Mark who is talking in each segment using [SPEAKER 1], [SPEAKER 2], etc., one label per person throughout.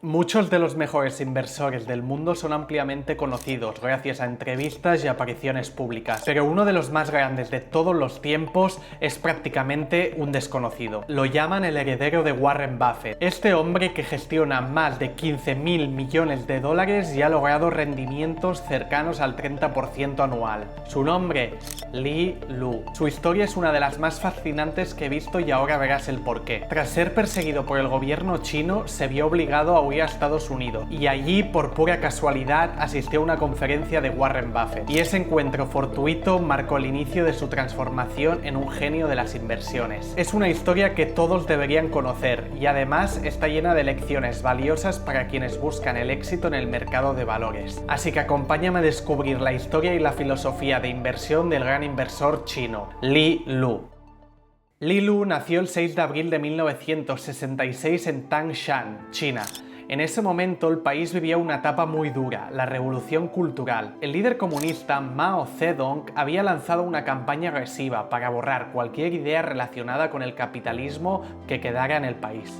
[SPEAKER 1] Muchos de los mejores inversores del mundo son ampliamente conocidos gracias a entrevistas y apariciones públicas, pero uno de los más grandes de todos los tiempos es prácticamente un desconocido. Lo llaman el heredero de Warren Buffett. Este hombre, que gestiona más de 15.000 millones de dólares y ha logrado rendimientos cercanos al 30% anual. Su nombre, Li Lu. Su historia es una de las más fascinantes que he visto y ahora verás el porqué. Tras ser perseguido por el gobierno chino, se vio obligado a huir a Estados Unidos y allí, por pura casualidad, asistió a una conferencia de Warren Buffett, y ese encuentro fortuito marcó el inicio de su transformación en un genio de las inversiones. Es una historia que todos deberían conocer y además está llena de lecciones valiosas para quienes buscan el éxito en el mercado de valores. Así que acompáñame a descubrir la historia y la filosofía de inversión del gran inversor chino, Li Lu. Li Lu nació el 6 de abril de 1966 en Tangshan, China. En ese momento el país vivía una etapa muy dura, la revolución cultural. El líder comunista Mao Zedong había lanzado una campaña agresiva para borrar cualquier idea relacionada con el capitalismo que quedara en el país.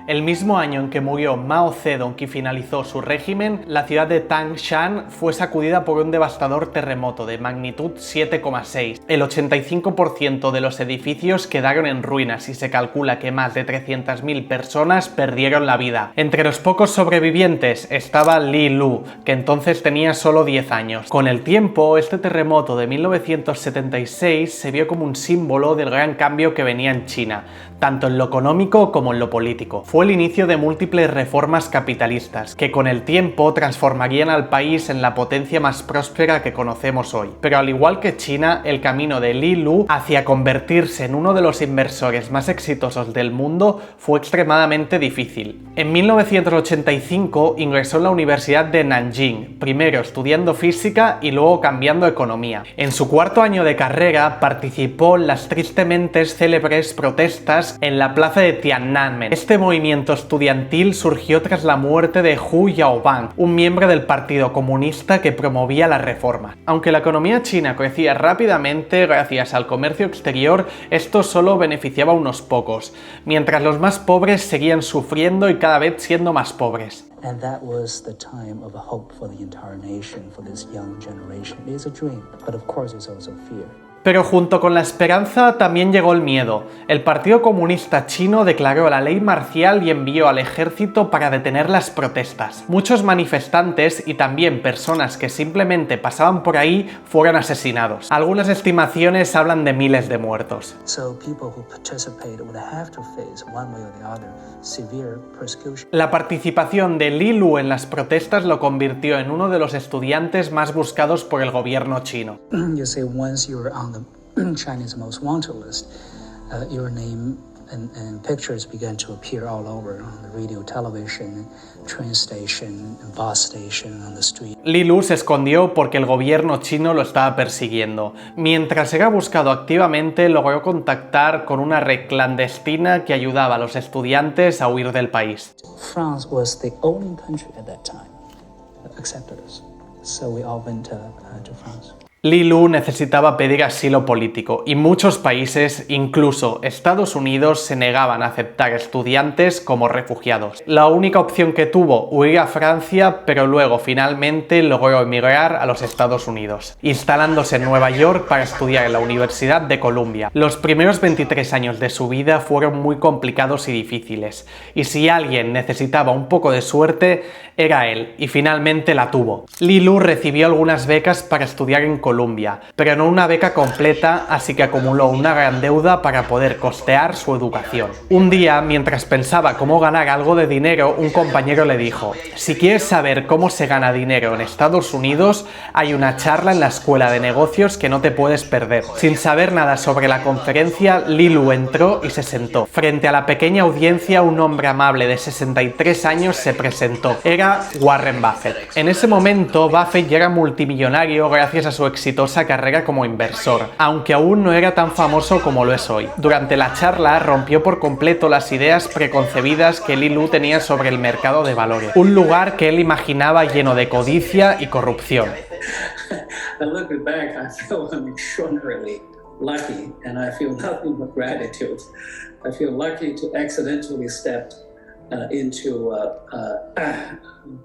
[SPEAKER 1] El mismo año en que murió Mao Zedong y finalizó su régimen, la ciudad de Tangshan fue sacudida por un devastador terremoto de magnitud 7,6. El 85% de los edificios quedaron en ruinas y se calcula que más de 300.000 personas perdieron la vida. Entre los pocos sobrevivientes estaba Li Lu, que entonces tenía solo 10 años. Con el tiempo, este terremoto de 1976 se vio como un símbolo del gran cambio que venía en China, tanto en lo económico como en lo político. Fue el inicio de múltiples reformas capitalistas, que con el tiempo transformarían al país en la potencia más próspera que conocemos hoy. Pero al igual que China, el camino de Li Lu hacia convertirse en uno de los inversores más exitosos del mundo fue extremadamente difícil. En 1985 ingresó en la Universidad de Nanjing, primero estudiando física y luego cambiando a economía. En su cuarto año de carrera participó en las tristemente célebres protestas en la plaza de Tiananmen. Este movimiento estudiantil surgió tras la muerte de Hu Yaobang, un miembro del Partido Comunista que promovía las reformas. Aunque la economía china crecía rápidamente gracias al comercio exterior, esto solo beneficiaba a unos pocos, mientras los más pobres seguían sufriendo y cada vez siendo más pobres.
[SPEAKER 2] And that was the time of hope for the entire nation, for this young generation. It is a dream, but of course it's also fear.
[SPEAKER 1] Pero junto con la esperanza también llegó el miedo. El Partido Comunista Chino declaró la ley marcial y envió al ejército para detener las protestas. Muchos manifestantes y también personas que simplemente pasaban por ahí fueron asesinados. Algunas estimaciones hablan de miles de muertos. La participación de Li Lu en las protestas lo convirtió en uno de los estudiantes más buscados por el gobierno chino.
[SPEAKER 2] The Chinese most wanted list, your name and pictures began to appear all over on the radio, television, train station, bus station, on the street.
[SPEAKER 1] Li Lu se escondió porque el gobierno chino lo estaba persiguiendo. Mientras era buscado activamente, logró contactar con una red clandestina que ayudaba a los estudiantes a huir del país.
[SPEAKER 2] France was the only country at that time that accepted us, so we all went to France.
[SPEAKER 1] Li Lu necesitaba pedir asilo político y muchos países, incluso Estados Unidos, se negaban a aceptar estudiantes como refugiados. La única opción que tuvo, huir a Francia, pero luego finalmente logró emigrar a los Estados Unidos, instalándose en Nueva York para estudiar en la Universidad de Columbia. Los primeros 23 años de su vida fueron muy complicados y difíciles, y si alguien necesitaba un poco de suerte, era él, y finalmente la tuvo. Li Lu recibió algunas becas para estudiar en Columbia, pero no una beca completa, así que acumuló una gran deuda para poder costear su educación. Un día, mientras pensaba cómo ganar algo de dinero, un compañero le dijo: si quieres saber cómo se gana dinero en Estados Unidos, hay una charla en la escuela de negocios que no te puedes perder. Sin saber nada sobre la conferencia, Li Lu entró y se sentó. Frente a la pequeña audiencia, un hombre amable de 63 años se presentó. Era Warren Buffett. En ese momento, Buffett ya era multimillonario gracias a su exitosa carrera como inversor, aunque aún no era tan famoso como lo es hoy. Durante la charla rompió por completo las ideas preconcebidas que Li Lu tenía sobre el mercado de valores, un lugar que él imaginaba lleno de codicia y corrupción.
[SPEAKER 2] Lucky, and I feel nothing but gratitude
[SPEAKER 3] I feel lucky to accidentally step into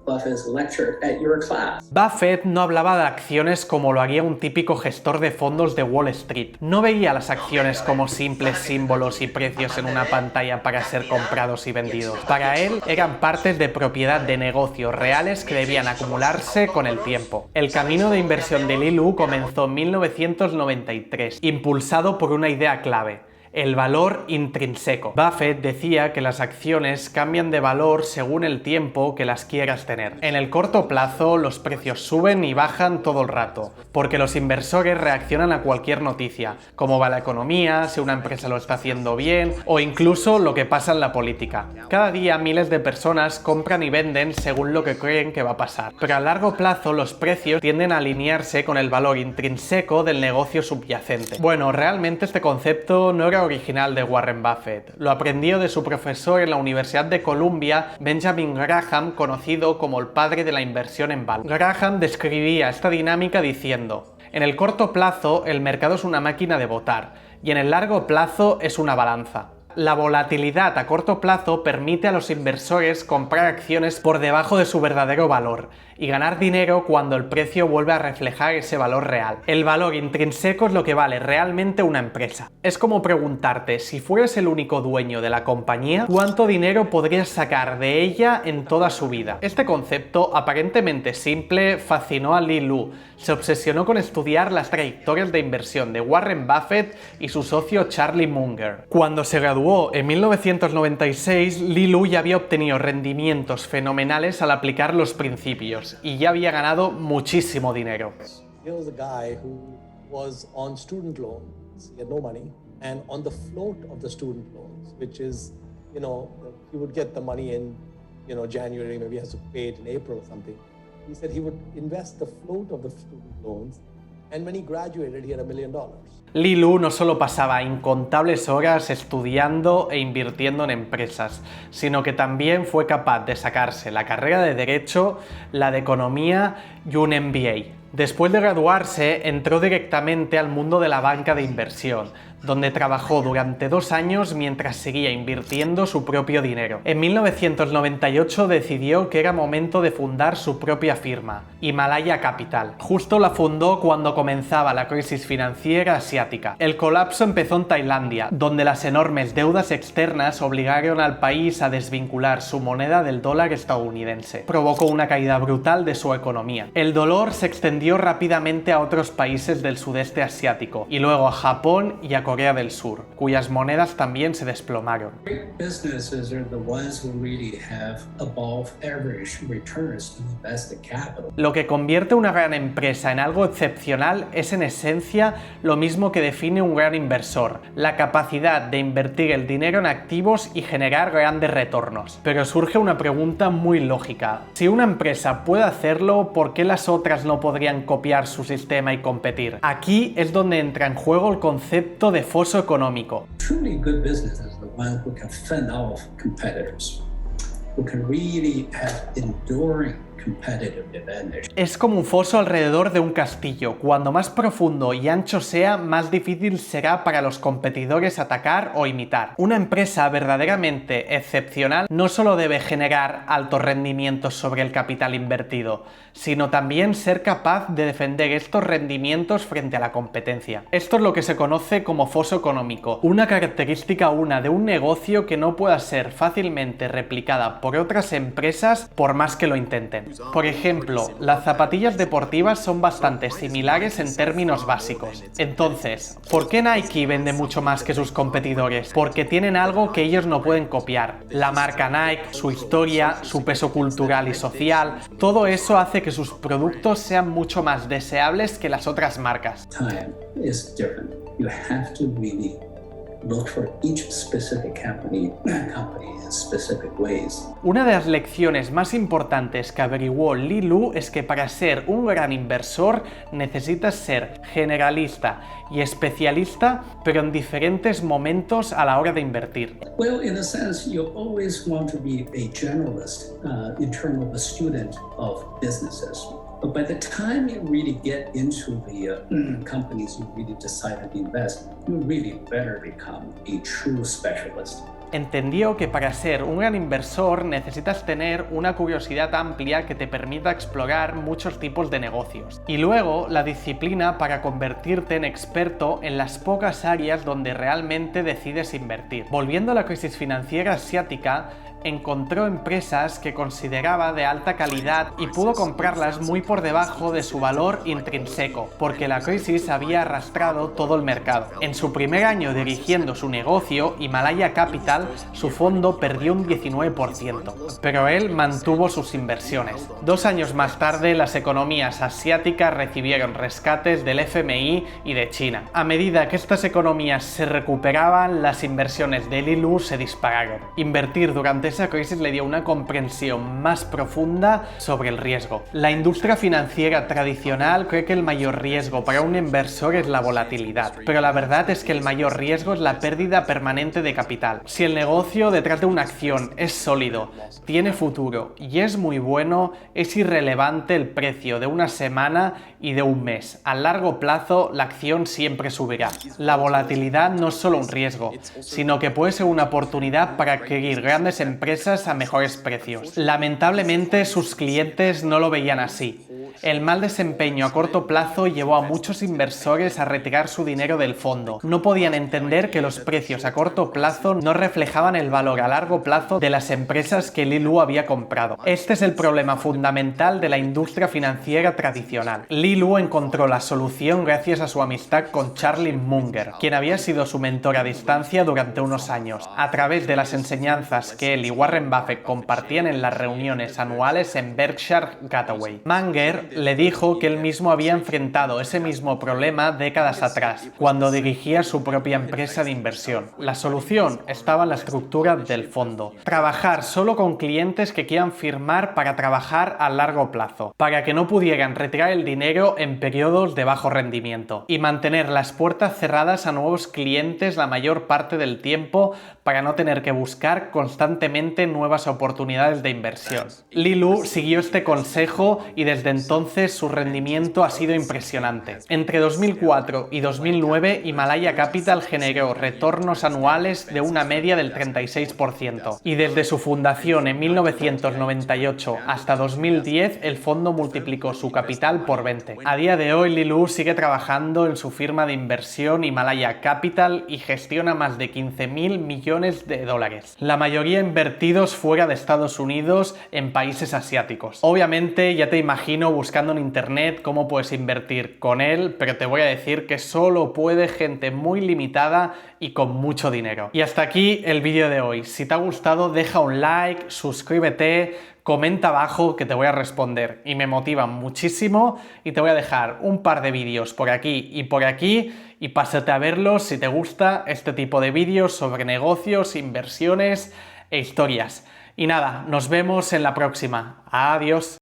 [SPEAKER 3] Buffett's lecture at your class.
[SPEAKER 1] Buffett no hablaba de acciones como lo haría un típico gestor de fondos de Wall Street. No veía las acciones como simples símbolos y precios en una pantalla para ser comprados y vendidos. Para él, eran partes de propiedad de negocios reales que debían acumularse con el tiempo. El camino de inversión de Li Lu comenzó en 1993, impulsado por una idea clave: el valor intrínseco. Buffett decía que las acciones cambian de valor según el tiempo que las quieras tener. En el corto plazo, los precios suben y bajan todo el rato, porque los inversores reaccionan a cualquier noticia, cómo va la economía, si una empresa lo está haciendo bien, o incluso lo que pasa en la política. Cada día miles de personas compran y venden según lo que creen que va a pasar, pero a largo plazo los precios tienden a alinearse con el valor intrínseco del negocio subyacente. Bueno, realmente este concepto no era original de Warren Buffett. Lo aprendió de su profesor en la Universidad de Columbia, Benjamin Graham, conocido como el padre de la inversión en valor. Graham describía esta dinámica diciendo: en el corto plazo, el mercado es una máquina de votar, y en el largo plazo es una balanza. La volatilidad a corto plazo permite a los inversores comprar acciones por debajo de su verdadero valor y ganar dinero cuando el precio vuelve a reflejar ese valor real. El valor intrínseco es lo que vale realmente una empresa. Es como preguntarte, si fueras el único dueño de la compañía, ¿cuánto dinero podrías sacar de ella en toda su vida? Este concepto, aparentemente simple, fascinó a Li Lu. Se obsesionó con estudiar las trayectorias de inversión de Warren Buffett y su socio Charlie Munger. Cuando se graduó en 1996, Li Lu ya había obtenido rendimientos fenomenales al aplicar los principios y ya había ganado muchísimo dinero.
[SPEAKER 4] Here was a guy who was on student loans, he had no money, and on the float of the student loans, which is, he would get the money in, January, maybe he has to pay it in April or something. He said he would invest the float of the student loans, and when he graduated, he had $1 million.
[SPEAKER 1] Li Lu no solo pasaba incontables horas estudiando e invirtiendo en empresas, sino que también fue capaz de sacarse la carrera de Derecho, la de Economía y un MBA. Después de graduarse, entró directamente al mundo de la banca de inversión, donde trabajó durante 2 años mientras seguía invirtiendo su propio dinero. En 1998 decidió que era momento de fundar su propia firma, Himalaya Capital. Justo la fundó cuando comenzaba la crisis financiera asiática. El colapso empezó en Tailandia, donde las enormes deudas externas obligaron al país a desvincular su moneda del dólar estadounidense. Provocó una caída brutal de su economía. El dolor se extendió rápidamente a otros países del sudeste asiático, y luego a Japón y a Corea del Sur, cuyas monedas también se desplomaron.
[SPEAKER 3] Great businesses are the ones who really have above average returns on invested capital.
[SPEAKER 1] Lo que convierte una gran empresa en algo excepcional es en esencia lo mismo que define un gran inversor: la capacidad de invertir el dinero en activos y generar grandes retornos. Pero surge una pregunta muy lógica: si una empresa puede hacerlo, ¿por qué las otras no podrían copiar su sistema y competir? Aquí es donde entra en juego el concepto de foso económico.
[SPEAKER 3] Truly good business is the one who can fend off competitors, who can really have enduring competitive advantage.
[SPEAKER 1] Es como un foso alrededor de un castillo. Cuando más profundo y ancho sea, más difícil será para los competidores atacar o imitar. Una empresa verdaderamente excepcional no solo debe generar altos rendimientos sobre el capital invertido, sino también ser capaz de defender estos rendimientos frente a la competencia. Esto es lo que se conoce como foso económico, una característica de un negocio que no pueda ser fácilmente replicada por otras empresas por más que lo intenten. Por ejemplo, las zapatillas deportivas son bastante similares en términos básicos. Entonces, ¿por qué Nike vende mucho más que sus competidores? Porque tienen algo que ellos no pueden copiar. La marca Nike, su historia, su peso cultural y social, todo eso hace que sus productos sean mucho más deseables que las otras marcas.
[SPEAKER 3] Time is different. You have to really look for each specific company in specific ways.
[SPEAKER 1] Una de las lecciones más importantes que averiguó Li Lu es que para ser un gran inversor necesitas ser generalista y especialista, pero en diferentes momentos a la hora de invertir.
[SPEAKER 3] Well, in a sense, you always want to be a generalist in terms of a student of businesses. But by the time you really get into the companies you really decide to invest, you really better become a true specialist.
[SPEAKER 1] Entendió que para ser un gran inversor necesitas tener una curiosidad amplia que te permita explorar muchos tipos de negocios. Y luego la disciplina para convertirte en experto en las pocas áreas donde realmente decides invertir. Volviendo a la crisis financiera asiática, encontró empresas que consideraba de alta calidad y pudo comprarlas muy por debajo de su valor intrínseco, porque la crisis había arrastrado todo el mercado. En su primer año dirigiendo su negocio, Himalaya Capital, su fondo perdió un 19%, pero él mantuvo sus inversiones. 2 años más tarde, las economías asiáticas recibieron rescates del FMI y de China. A medida que estas economías se recuperaban, las inversiones de Li Lu se dispararon. Invertir durante esa crisis le dio una comprensión más profunda sobre el riesgo. La industria financiera tradicional cree que el mayor riesgo para un inversor es la volatilidad, pero la verdad es que el mayor riesgo es la pérdida permanente de capital. Si el negocio detrás de una acción es sólido, tiene futuro y es muy bueno, es irrelevante el precio de una semana y de un mes. A largo plazo, la acción siempre subirá. La volatilidad no es solo un riesgo, sino que puede ser una oportunidad para adquirir grandes empresas a mejores precios. Lamentablemente, sus clientes no lo veían así. El mal desempeño a corto plazo llevó a muchos inversores a retirar su dinero del fondo. No podían entender que los precios a corto plazo no reflejaban el valor a largo plazo de las empresas que Li Lu había comprado. Este es el problema fundamental de la industria financiera tradicional. Li Lu encontró la solución gracias a su amistad con Charlie Munger, quien había sido su mentor a distancia durante unos años. A través de las enseñanzas que él y Warren Buffett compartían en las reuniones anuales en Berkshire Hathaway. Munger le dijo que él mismo había enfrentado ese mismo problema décadas atrás, cuando dirigía su propia empresa de inversión. La solución estaba en la estructura del fondo. Trabajar solo con clientes que quieran firmar para trabajar a largo plazo, para que no pudieran retirar el dinero en periodos de bajo rendimiento, y mantener las puertas cerradas a nuevos clientes la mayor parte del tiempo para no tener que buscar constantemente nuevas oportunidades de inversión. Li Lu siguió este consejo y desde entonces su rendimiento ha sido impresionante. Entre 2004 y 2009, Himalaya Capital generó retornos anuales de una media del 36%. Y desde su fundación en 1998 hasta 2010, el fondo multiplicó su capital por 20. A día de hoy, Li Lu sigue trabajando en su firma de inversión Himalaya Capital y gestiona más de 15.000 millones de dólares. La mayoría invertidos fuera de Estados Unidos en países asiáticos. Obviamente ya te imagino buscando en internet cómo puedes invertir con él, pero te voy a decir que solo puede gente muy limitada y con mucho dinero. Y hasta aquí el vídeo de hoy. Si te ha gustado, deja un like, suscríbete, comenta abajo que te voy a responder y me motiva muchísimo, y te voy a dejar un par de vídeos por aquí y pásate a verlos si te gusta este tipo de vídeos sobre negocios, inversiones e historias. Y nada, nos vemos en la próxima. Adiós.